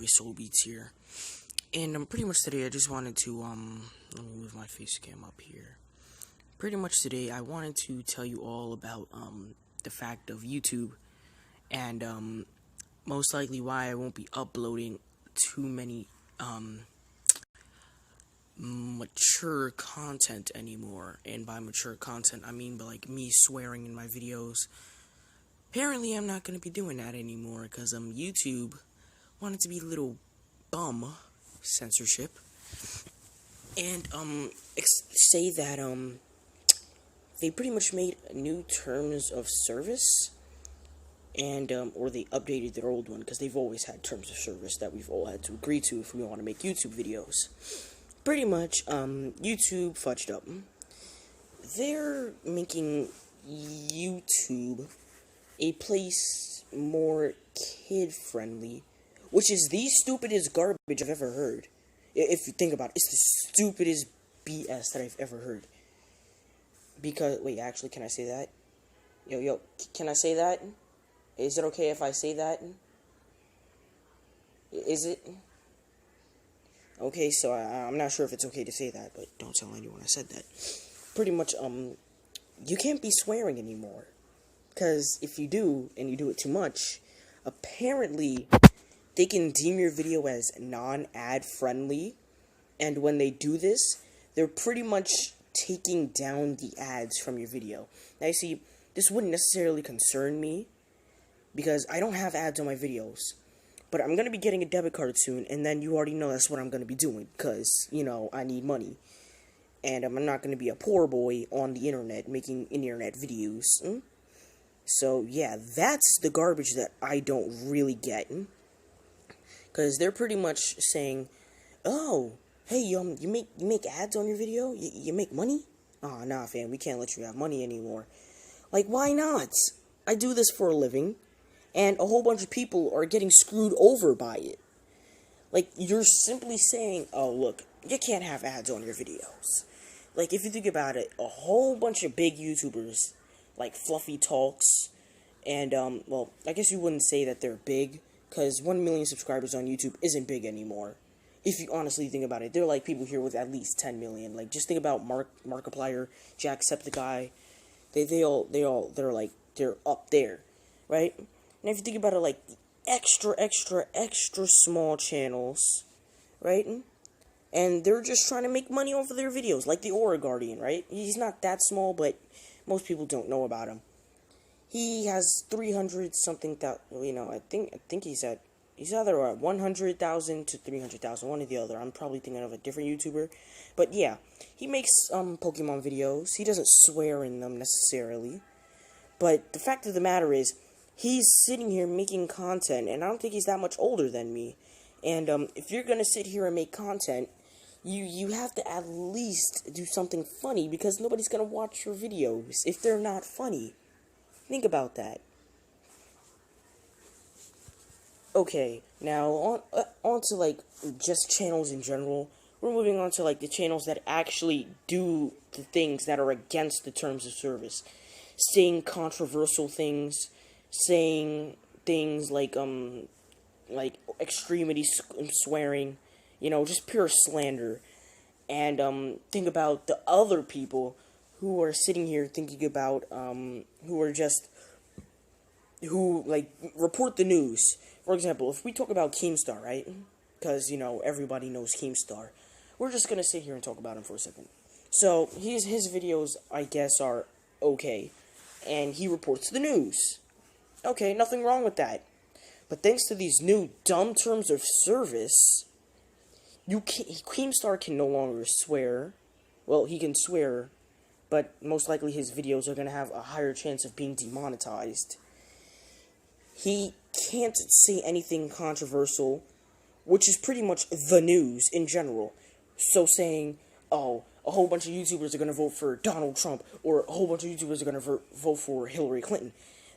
Soul Beats here, and pretty much today I just wanted to let me move my face cam up here. Pretty much today I wanted to tell you all about the fact of YouTube, and most likely why I won't be uploading too many mature content anymore. And by mature content I mean like me swearing in my videos. Apparently I'm not going to be doing that anymore because YouTube wanted to be a little bum censorship and say that they pretty much made new terms of service, and or they updated their old one, because they've always had terms of service that we've all had to agree to if we want to make YouTube videos. Pretty much YouTube fudged up. They're making YouTube a place more kid-friendly, which is the stupidest garbage I've ever heard. If you think about it, it's the stupidest BS that I've ever heard. Because, wait, actually, can I say that? Yo, can I say that? Is it okay if I say that? Is it? Okay, so I'm not sure if it's okay to say that, but don't tell anyone I said that. Pretty much, you can't be swearing anymore. Because if you do, and you do it too much, apparently they can deem your video as non-ad friendly, and when they do this, they're pretty much taking down the ads from your video. Now you see, this wouldn't necessarily concern me, because I don't have ads on my videos, but I'm going to be getting a debit card soon, and then you already know that's what I'm going to be doing, because, you know, I need money, and I'm not going to be a poor boy on the internet making internet videos. So yeah, that's the garbage that I don't really get. Because they're pretty much saying, oh, hey, you make ads on your video? You make money? Aw, nah, fam, we can't let you have money anymore. Like, why not? I do this for a living, and a whole bunch of people are getting screwed over by it. Like, you're simply saying, oh, look, you can't have ads on your videos. Like, if you think about it, a whole bunch of big YouTubers, like Fluffy Talks, and, well, I guess you wouldn't say that they're big, because 1 million subscribers on YouTube isn't big anymore. If you honestly think about it, they're like people here with at least 10 million. Like, just think about Markiplier, Jacksepticeye. They're up there, right? And if you think about it, like, extra small channels, right? And they're just trying to make money off of their videos, like the Aura Guardian, right? He's not that small, but most people don't know about him. He has 300 something I think he's either at 100,000 to 300,000, one or the other. I'm probably thinking of a different YouTuber, but yeah, he makes Pokemon videos. He doesn't swear in them necessarily, but the fact of the matter is, he's sitting here making content, and I don't think he's that much older than me. And if you're gonna sit here and make content, you have to at least do something funny, because nobody's gonna watch your videos if they're not funny. Think about that. Okay, now on to like just channels in general. We're moving on to like the channels that actually do the things that are against the terms of service, saying controversial things, saying things like extremity swearing, you know, just pure slander. And think about the other people who are sitting here thinking about who like report the news. For example, if we talk about Keemstar, right? Because, you know, everybody knows Keemstar. We're just gonna sit here and talk about him for a second. So his videos, I guess, are okay, and he reports the news. Okay, nothing wrong with that. But thanks to these new dumb terms of service, Keemstar can no longer swear. Well, he can swear, but most likely his videos are going to have a higher chance of being demonetized. He can't say anything controversial, which is pretty much the news in general. So saying, oh, a whole bunch of YouTubers are going to vote for Donald Trump, or a whole bunch of YouTubers are going to vote for Hillary Clinton,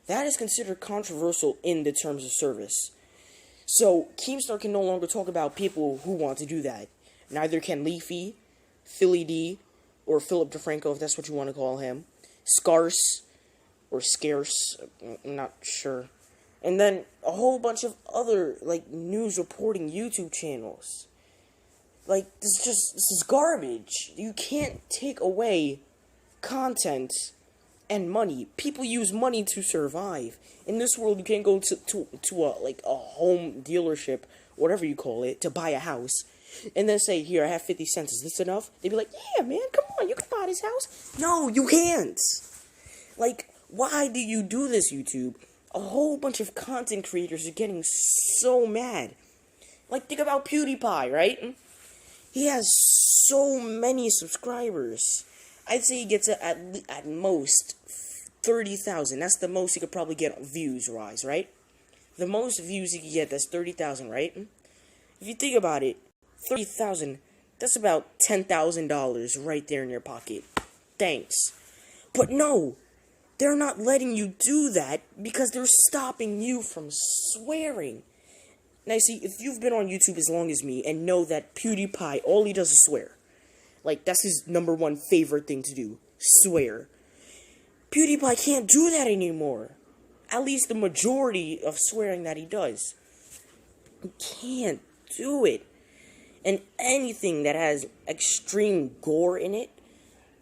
that is considered controversial in the terms of service. So Keemstar can no longer talk about people who want to do that. Neither can Leafy, Philly D, or Philip DeFranco, if that's what you want to call him. Scarce, or Scarce, I'm not sure. And then a whole bunch of other, like, news reporting YouTube channels. Like, this is garbage. You can't take away content and money. People use money to survive. In this world, you can't go to a home dealership, whatever you call it, to buy a house, and then say, here, I have 50 cents. Is this enough? They'd be like, yeah, man, come on, you can buy this house. No, you can't. Like, why do you do this, YouTube? A whole bunch of content creators are getting so mad. Like, think about PewDiePie, right? He has so many subscribers. I'd say he gets at most 30,000. That's the most he could probably get views-wise, right? The most views he could get, that's 30,000, right? If you think about it, 30,000, that's about $10,000 right there in your pocket. Thanks. But no, they're not letting you do that because they're stopping you from swearing. Now, see, if you've been on YouTube as long as me and know that PewDiePie, all he does is swear. Like, that's his number one favorite thing to do. Swear. PewDiePie can't do that anymore. At least the majority of swearing that he does. He can't do it. And anything that has extreme gore in it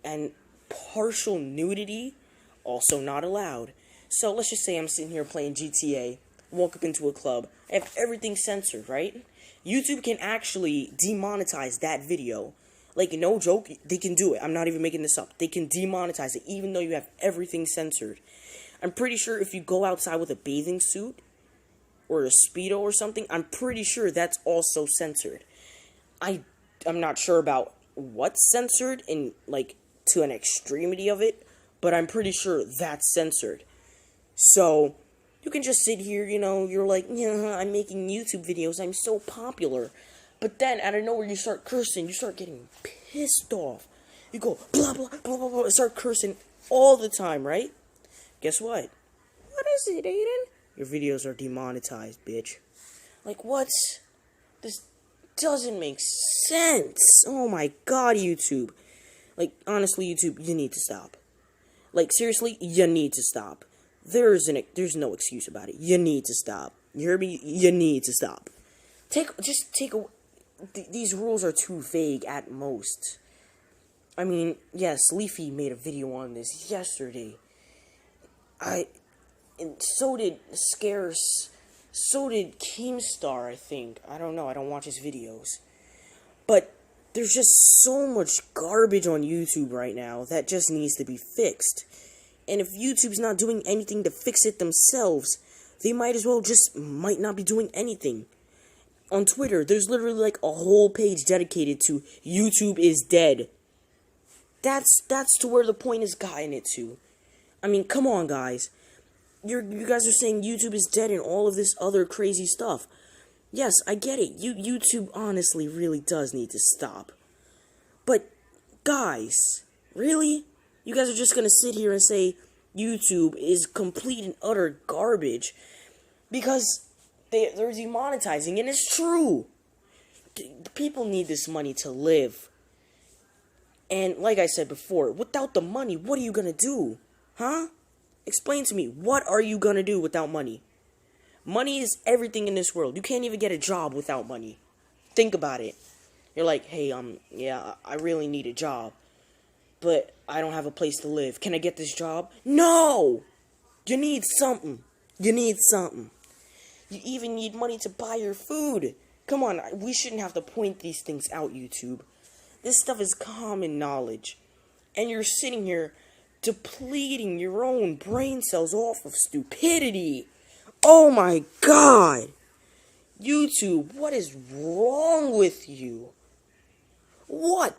and partial nudity, also not allowed. So let's just say I'm sitting here playing GTA, walk up into a club, I have everything censored, right? YouTube can actually demonetize that video. Like, no joke, they can do it. I'm not even making this up. They can demonetize it even though you have everything censored. I'm pretty sure if you go outside with a bathing suit or a Speedo or something, I'm pretty sure that's also censored. I'm not sure about what's censored in, like, to an extremity of it, but I'm pretty sure that's censored. So, you can just sit here, you know, you're like, yeah, I'm making YouTube videos, I'm so popular. But then, out of nowhere, you start cursing, you start getting pissed off. You go, blah, blah, blah, blah, blah, start cursing all the time, right? Guess what? What is it, Aiden? Your videos are demonetized, bitch. Like, what? This doesn't make sense. Oh my god, YouTube. Like, honestly, YouTube, you need to stop. Like, seriously, you need to stop. There's no excuse about it. You need to stop. You heard me? You need to stop. These rules are too vague at most. I mean, yes, Leafy made a video on this yesterday. And so did Scarce. So did Keemstar, I think. I don't know. I don't watch his videos. But there's just so much garbage on YouTube right now that just needs to be fixed. And if YouTube's not doing anything to fix it themselves, they might as well just might not be doing anything. On Twitter, there's literally like a whole page dedicated to YouTube is dead. That's to where the point has gotten it to. I mean, come on, guys. You guys are saying YouTube is dead and all of this other crazy stuff. Yes, I get it. YouTube honestly really does need to stop. But, guys, really? You guys are just gonna sit here and say YouTube is complete and utter garbage because they're demonetizing, and it's true. The people need this money to live. And like I said before, without the money, what are you gonna do? Huh? Explain to me, what are you gonna do without money? Money is everything in this world. You can't even get a job without money. Think about it. You're like, hey, yeah, I really need a job, but I don't have a place to live. Can I get this job? No! You need something. You need something. You even need money to buy your food. Come on, we shouldn't have to point these things out, YouTube. This stuff is common knowledge. And you're sitting here depleting your own brain cells off of stupidity. Oh my god! YouTube, what is wrong with you? What?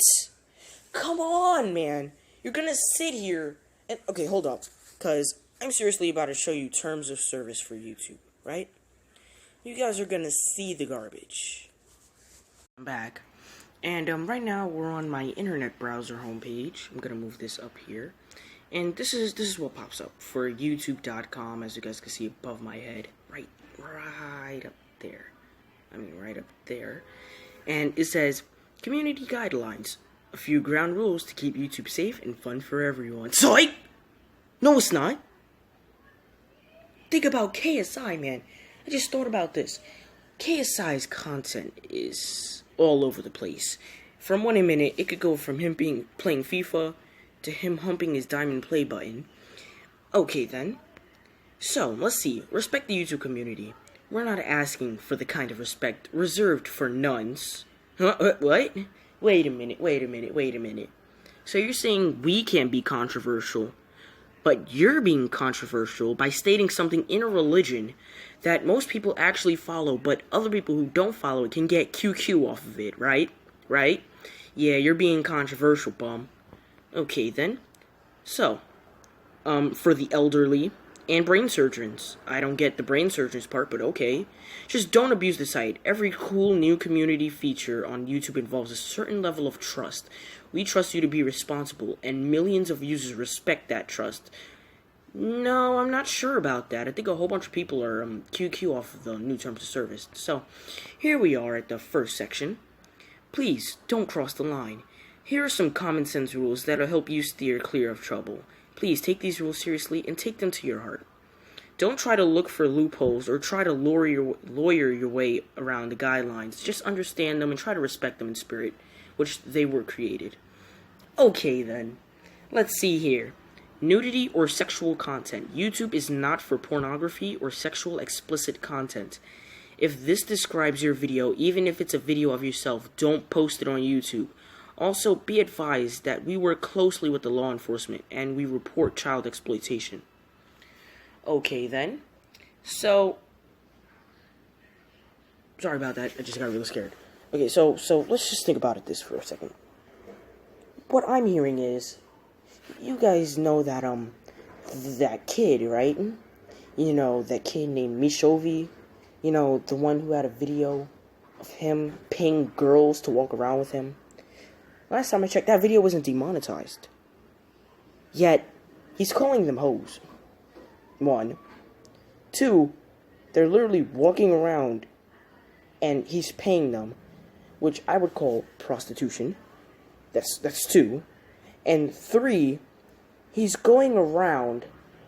Come on, man. You're gonna sit here and... Okay, hold up. Because I'm seriously about to show you terms of service for YouTube, right? You guys are gonna see the garbage. I'm back. And right now we're on my internet browser homepage. I'm gonna move this up here. And this is what pops up for youtube.com, as you guys can see above my head. Right up there. I mean, right up there. And it says, Community Guidelines. A few ground rules to keep YouTube safe and fun for everyone. Psych! No, it's not. think about KSI, man. I just thought about this. KSI's content is all over the place. From 1 minute, it could go from him playing FIFA to him humping his diamond play button. Okay then. So, let's see. Respect the YouTube community. We're not asking for the kind of respect reserved for nuns. Huh? What? Wait a minute. So you're saying we can't be controversial, but you're being controversial by stating something in a religion that most people actually follow, but other people who don't follow it can get QQ off of it, right? Right? Yeah, you're being controversial, bum. Okay, then. So, for the elderly and brain surgeons. I don't get the brain surgeons part, but okay. Just don't abuse the site. Every cool new community feature on YouTube involves a certain level of trust. We trust you to be responsible, and millions of users respect that trust. No, I'm not sure about that. I think a whole bunch of people are QQ off of the new terms of service. So, here we are at the first section. Please, don't cross the line. Here are some common sense rules that'll help you steer clear of trouble. Please take these rules seriously and take them to your heart. Don't try to look for loopholes or try to lawyer your way around the guidelines. Just understand them and try to respect them in spirit, which they were created. Okay then, let's see here. Nudity or sexual content. YouTube is not for pornography or sexual explicit content. If this describes your video, even if it's a video of yourself, don't post it on YouTube. Also, be advised that we work closely with the law enforcement and we report child exploitation. Okay then. So, sorry about that. I just got really scared. Okay, so let's just think about it for a second. What I'm hearing is, you guys know that that kid, right? You know, that kid named Mishovi. You know, the one who had a video of him paying girls to walk around with him. Last time I checked, that video wasn't demonetized. Yet, he's calling them hoes. 1. 2, they're literally walking around and he's paying them, which I would call prostitution. That's 2. And 3, he's going around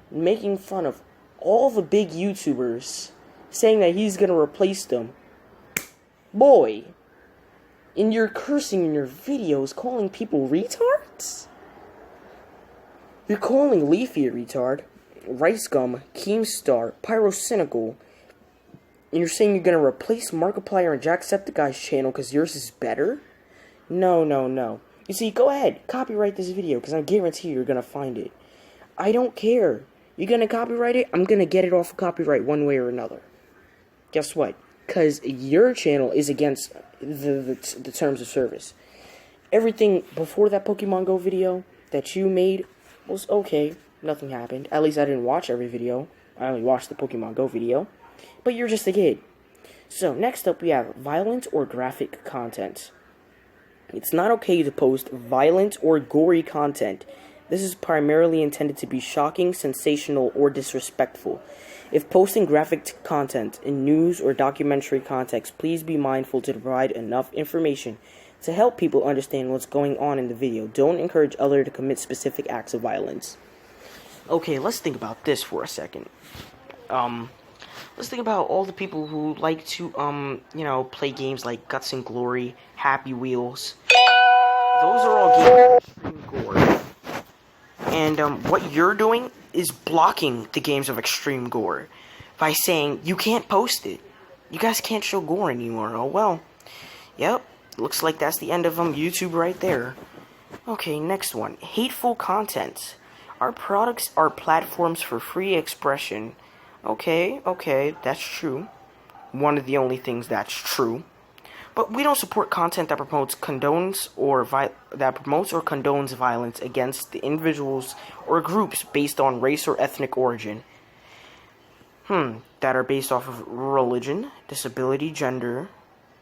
making fun of all the big YouTubers, saying that he's gonna replace them. Boy, and you're cursing in your videos, calling people retards? You're calling Leafy a retard, Rice Gum, Keemstar, Pyrocynical, and you're saying you're gonna replace Markiplier and Jacksepticeye's channel because yours is better? No. You see, go ahead, copyright this video, because I guarantee you're gonna find it. I don't care. You're gonna copyright it? I'm gonna get it off of copyright one way or another. Guess what? Because your channel is against the terms of service. Everything before that Pokemon Go video that you made was okay. Nothing happened. At least I didn't watch every video. I only watched the Pokemon Go video. But you're just a kid. So, next up we have violent or graphic content. It's not okay to post violent or gory content. This is primarily intended to be shocking, sensational, or disrespectful. If posting graphic content in news or documentary context, please be mindful to provide enough information to help people understand what's going on in the video. Don't encourage others to commit specific acts of violence. Okay, let's think about this for a second. Let's think about all the people who like to, play games like Guts and Glory, Happy Wheels. Those are all games of extreme gore. And, what you're doing is blocking the games of extreme gore by saying you can't post it. You guys can't show gore anymore. Oh, well. Yep. Looks like that's the end of YouTube right there. Okay, next one. Hateful content. Our products are platforms for free expression. Okay, that's true. One of the only things that's true. But we don't support content that condones or condones violence against the individuals or groups based on race or ethnic origin. That are based off of religion, disability, gender,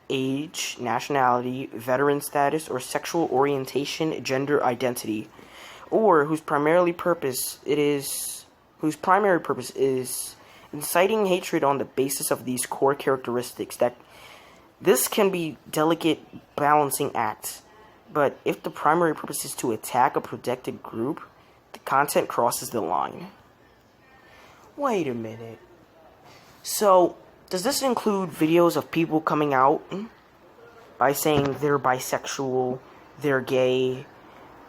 age, nationality, veteran status, or sexual orientation, gender identity, or whose primary purpose is inciting hatred on the basis of these core characteristics. That this can be delicate balancing act, but if the primary purpose is to attack a protected group, the content crosses the line. Wait a minute. So, does this include videos of people coming out by saying they're bisexual, they're gay,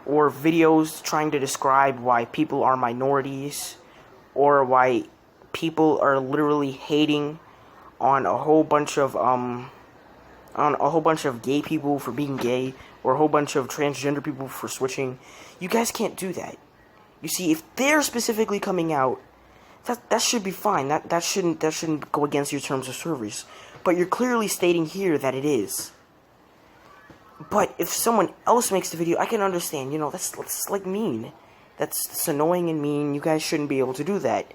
or videos trying to describe why people are minorities, or why people are literally hating on a whole bunch of gay people for being gay, or a whole bunch of transgender people for switching? You guys can't do that. You see, if they're specifically coming out, that should be fine. That shouldn't go against your terms of service. But you're clearly stating here that it is. But if someone else makes the video, I can understand. You know, that's like mean. That's annoying and mean. You guys shouldn't be able to do that.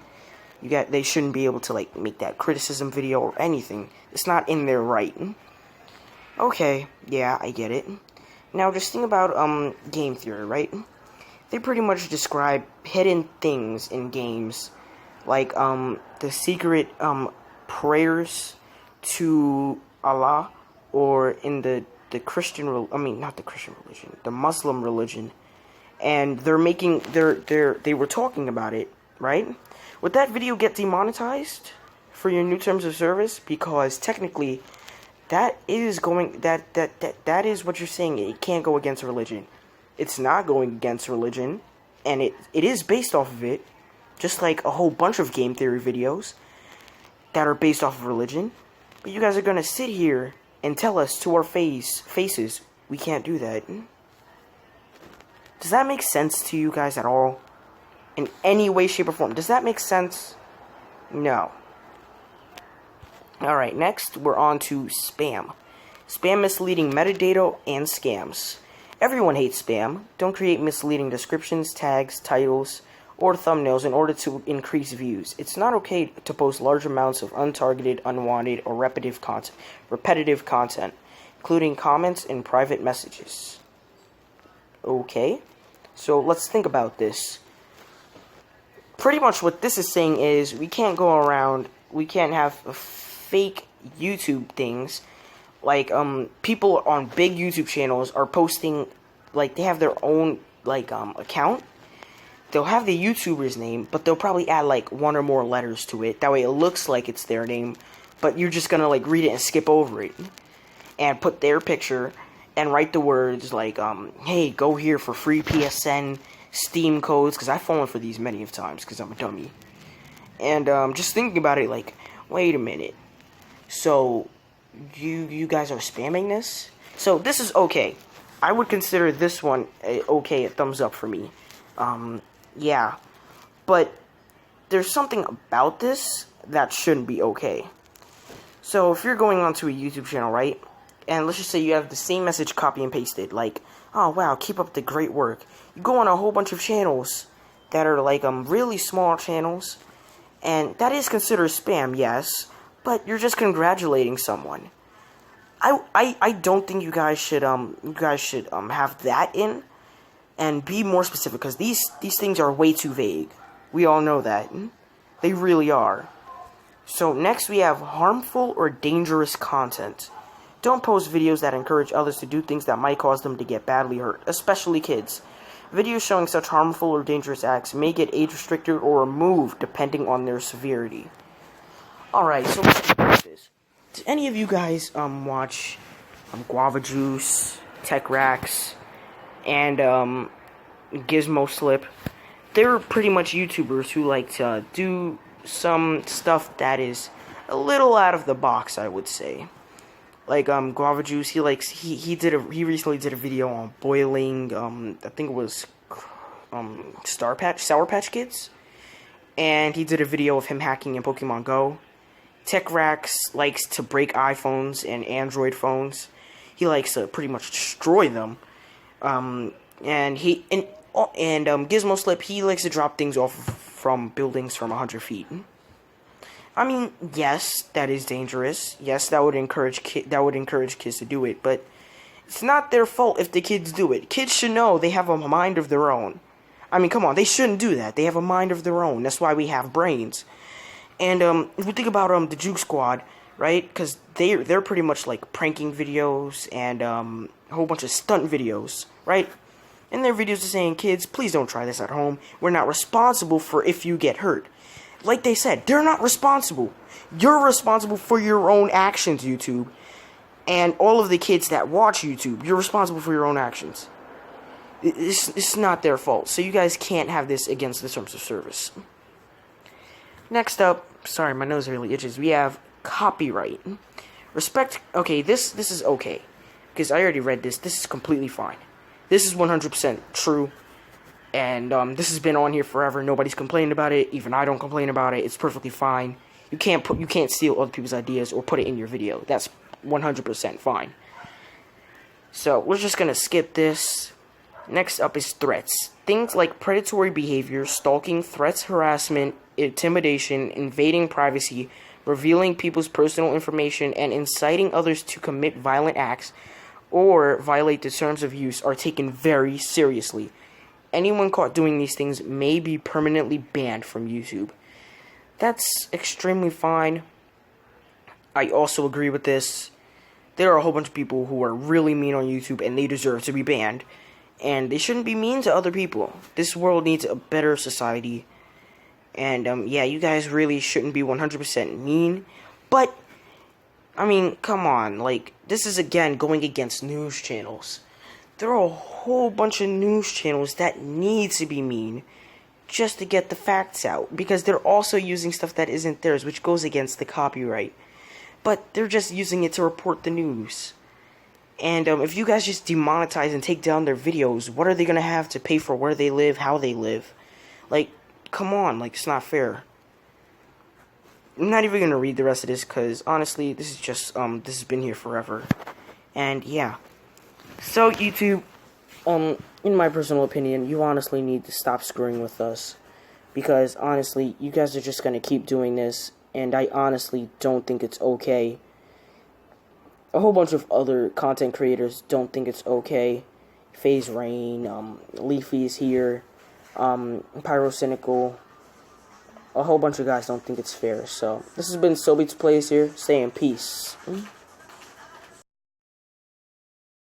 They shouldn't be able to like make that criticism video or anything. It's not in their right. Okay, yeah, I get it. Now just think about game theory, right? They pretty much describe hidden things in games, like the secret prayers to Allah, or in the Christian, not the Christian religion, the Muslim religion, and they were talking about it, right? Would that video get demonetized for your new terms of service? Because technically, that is what you're saying. It can't go against religion. It's not going against religion, and it is based off of it, just like a whole bunch of game theory videos that are based off of religion. But you guys are gonna sit here and tell us to our faces we can't do that. Does that make sense to you guys at all? In any way, shape, or form? Does that make sense? No. Alright, next we're on to spam. Spam, misleading metadata, and scams. Everyone hates spam. Don't create misleading descriptions, tags, titles, or thumbnails in order to increase views. It's not okay to post large amounts of untargeted, unwanted, or repetitive content, including comments and private messages. Okay, so let's think about this. Pretty much what this is saying is we can't have fake YouTube things. Like, people on big YouTube channels are posting, like, they have their own, like, account. They'll have the YouTuber's name, but they'll probably add, like, one or more letters to it. That way it looks like it's their name, but you're just gonna, like, read it and skip over it. And put their picture, and write the words, like, hey, go here for free PSN Steam codes, because I've fallen for these many of times, because I'm a dummy. And, just thinking about it, like, wait a minute. So, you guys are spamming this? So, this is okay. I would consider this one okay, a thumbs up for me. Yeah. But, there's something about this that shouldn't be okay. So, if you're going onto a YouTube channel, right? And let's just say you have the same message copy and pasted, like, oh wow, keep up the great work. You go on a whole bunch of channels that are like really small channels, and that is considered spam, yes, but you're just congratulating someone. I don't think you guys should have that in, and be more specific, because these things are way too vague. We all know that. They really are. So next we have harmful or dangerous content. Don't post videos that encourage others to do things that might cause them to get badly hurt, especially kids. Videos showing such harmful or dangerous acts may get age restricted or removed depending on their severity. Alright, so let's talk about this. Do any of you guys watch Guava Juice, Tech Racks, and Gizmo Slip? They're pretty much YouTubers who like to do some stuff that is a little out of the box, I would say. Like Guava Juice, he recently did a video on boiling I think it was Sour Patch Kids, and he did a video of him hacking in Pokemon Go. Tech Racks likes to break iPhones and Android phones. He likes to pretty much destroy them. And Gizmo Slip, he likes to drop things off from buildings from 100 feet. I mean, yes, that is dangerous. Yes, that would encourage kids to do it, but it's not their fault if the kids do it. Kids should know they have a mind of their own. I mean, come on, they shouldn't do that. They have a mind of their own. That's why we have brains. And if we think about the Juke Squad, right? Because they're pretty much like pranking videos and a whole bunch of stunt videos, right? And their videos are saying, kids, please don't try this at home. We're not responsible for if you get hurt. like they said, they're not responsible. You're responsible for your own actions, YouTube. And all of the kids that watch YouTube, you're responsible for your own actions. It's not their fault. So you guys can't have this against the terms of service. Next up, sorry, my nose really itches. We have copyright. Respect, okay, this is okay. Because I already read this. This is completely fine. This is 100% true. And this has been on here forever. Nobody's complained about it. Even I don't complain about it. It's perfectly fine. You can't steal other people's ideas or put it in your video. That's 100% fine. So we're just gonna skip this. Next up is threats. Things like predatory behavior, stalking, threats, harassment, intimidation, invading privacy, revealing people's personal information, and inciting others to commit violent acts or violate the terms of use are taken very seriously. Anyone caught doing these things may be permanently banned from YouTube. That's extremely fine. I also agree with this. There are a whole bunch of people who are really mean on YouTube and they deserve to be banned. And they shouldn't be mean to other people. This world needs a better society. And, yeah, you guys really shouldn't be 100% mean. But, I mean, come on. Like, this is, again, going against news channels. There are a whole bunch of news channels that need to be mean just to get the facts out. Because they're also using stuff that isn't theirs, which goes against the copyright. But they're just using it to report the news. And if you guys just demonetize and take down their videos, what are they going to have to pay for where they live, how they live? Like, come on, like, it's not fair. I'm not even going to read the rest of this, because, honestly, this is just, this has been here forever. And, yeah. So, YouTube, in my personal opinion, you honestly need to stop screwing with us. Because, honestly, you guys are just going to keep doing this, and I honestly don't think it's okay. A whole bunch of other content creators don't think it's okay. FaZe Rain, Leafy's here, Pyrocynical. A whole bunch of guys don't think it's fair. So, this has been SoBeats Plays here. Stay in peace.